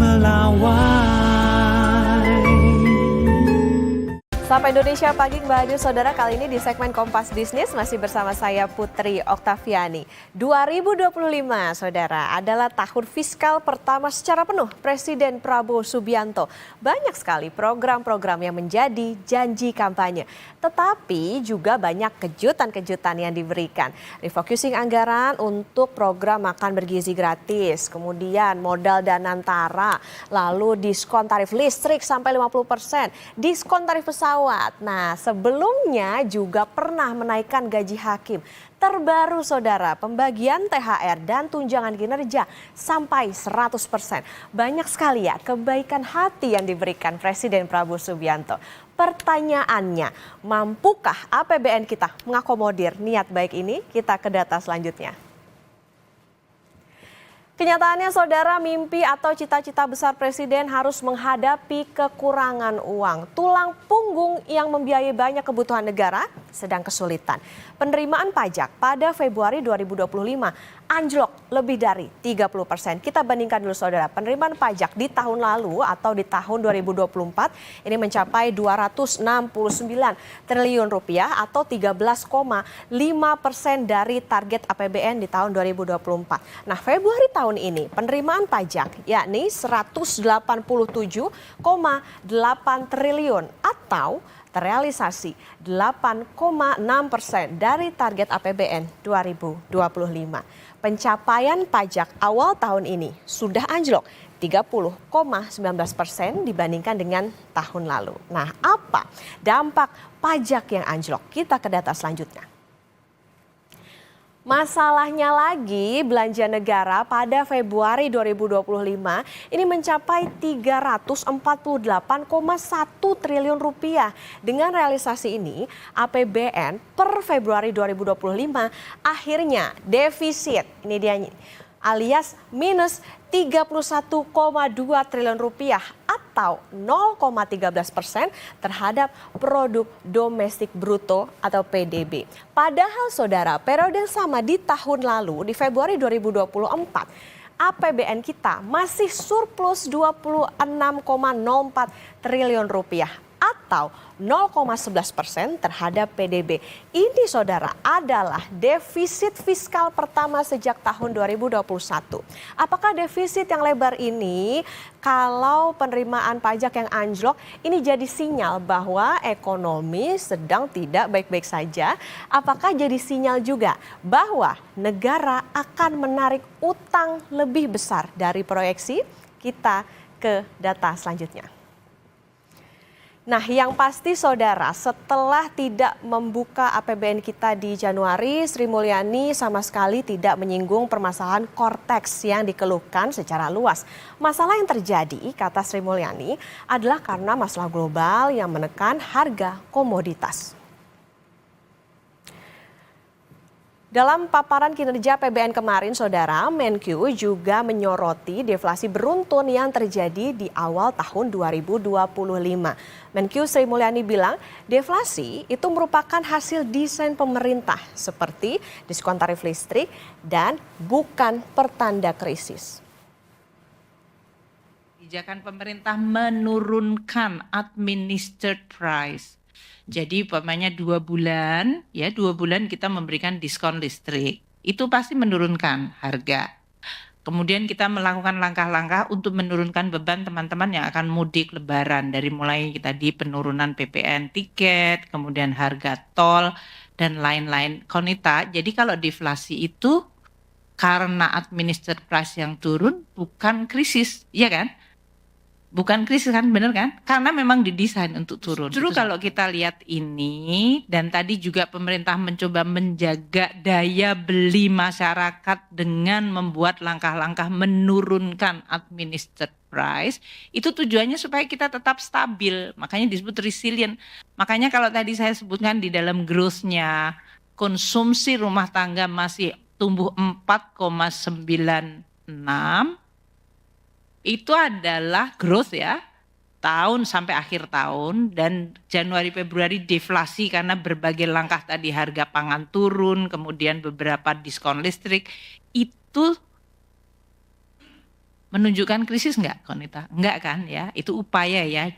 melawai. Sapa Indonesia Pagi kembali hadir saudara, kali ini di segmen Kompas Bisnis masih bersama saya Putri Oktaviani. 2025 saudara adalah tahun fiskal pertama secara penuh Presiden Prabowo Subianto. Banyak sekali program-program yang menjadi janji kampanye. Tetapi juga banyak kejutan-kejutan yang diberikan. Refocusing anggaran untuk program makan bergizi gratis, kemudian modal Danantara, lalu diskon tarif listrik sampai 50%, diskon tarif pesawat. Nah, sebelumnya juga pernah menaikkan gaji hakim. Terbaru saudara, pembagian THR dan tunjangan kinerja sampai 100%. Banyak sekali ya kebaikan hati yang diberikan Presiden Prabowo Subianto. Pertanyaannya, mampukah APBN kita mengakomodir niat baik ini? Kita ke data selanjutnya. Kenyataannya saudara, mimpi atau cita-cita besar Presiden harus menghadapi kekurangan uang. Tulang punggung yang membiayai banyak kebutuhan negara sedang kesulitan. Penerimaan pajak pada Februari 2025 anjlok lebih dari 30%. Kita bandingkan dulu saudara, penerimaan pajak di tahun lalu atau di tahun 2024 ini mencapai 269 triliun rupiah atau 13,5% dari target APBN di tahun 2024. Nah, Februari tahun ini penerimaan pajak yakni 187,8 triliun atau terrealisasi 8,6% dari target APBN 2025. Pencapaian pajak awal tahun ini sudah anjlok 30,19% dibandingkan dengan tahun lalu. Nah, apa dampak pajak yang anjlok? Kita ke data selanjutnya. Masalahnya lagi, belanja negara pada Februari 2025 ini mencapai 348,1 triliun rupiah. Dengan realisasi ini, APBN per Februari 2025 akhirnya defisit. Ini dia alias minus 31,2 triliun rupiah atau 0,13% terhadap produk domestik bruto atau PDB. Padahal saudara, periode yang sama di tahun lalu di Februari 2024 APBN kita masih surplus 26,04 triliun rupiah atau 0,11% terhadap PDB. Ini saudara adalah defisit fiskal pertama sejak tahun 2021. Apakah defisit yang lebar ini kalau penerimaan pajak yang anjlok ini jadi sinyal bahwa ekonomi sedang tidak baik-baik saja? Apakah jadi sinyal juga bahwa negara akan menarik utang lebih besar dari proyeksi? Kita ke data selanjutnya. Nah, yang pasti saudara, setelah tidak membuka APBN kita di Januari, Sri Mulyani sama sekali tidak menyinggung permasalahan Kortex yang dikeluhkan secara luas. Masalah yang terjadi, kata Sri Mulyani, adalah karena masalah global yang menekan harga komoditas. Dalam paparan kinerja APBN kemarin, saudara, Menkyu juga menyoroti deflasi beruntun yang terjadi di awal tahun 2025. Menkyu Sri Mulyani bilang, deflasi itu merupakan hasil desain pemerintah seperti diskon tarif listrik dan bukan pertanda krisis. Kebijakan pemerintah menurunkan administered price. Jadi umpamanya 2 bulan kita memberikan diskon listrik. Itu pasti menurunkan harga. Kemudian kita melakukan langkah-langkah untuk menurunkan beban teman-teman yang akan mudik lebaran. Dari mulai tadi penurunan PPN tiket, kemudian harga tol, dan lain-lain. Konita, jadi kalau deflasi itu karena administered price yang turun bukan krisis, iya kan? Bukan krisis kan, bener kan? Karena memang didesain untuk turun. Justru kalau kita lihat ini, dan tadi juga pemerintah mencoba menjaga daya beli masyarakat dengan membuat langkah-langkah menurunkan administered price, itu tujuannya supaya kita tetap stabil, makanya disebut resilient. Makanya kalau tadi saya sebutkan di dalam growth-nya, konsumsi rumah tangga masih tumbuh 4,96, itu adalah growth ya, tahun sampai akhir tahun, dan Januari Februari deflasi karena berbagai langkah tadi, harga pangan turun, kemudian beberapa diskon listrik, itu menunjukkan krisis nggak, Konita? Enggak kan ya? Itu upaya ya.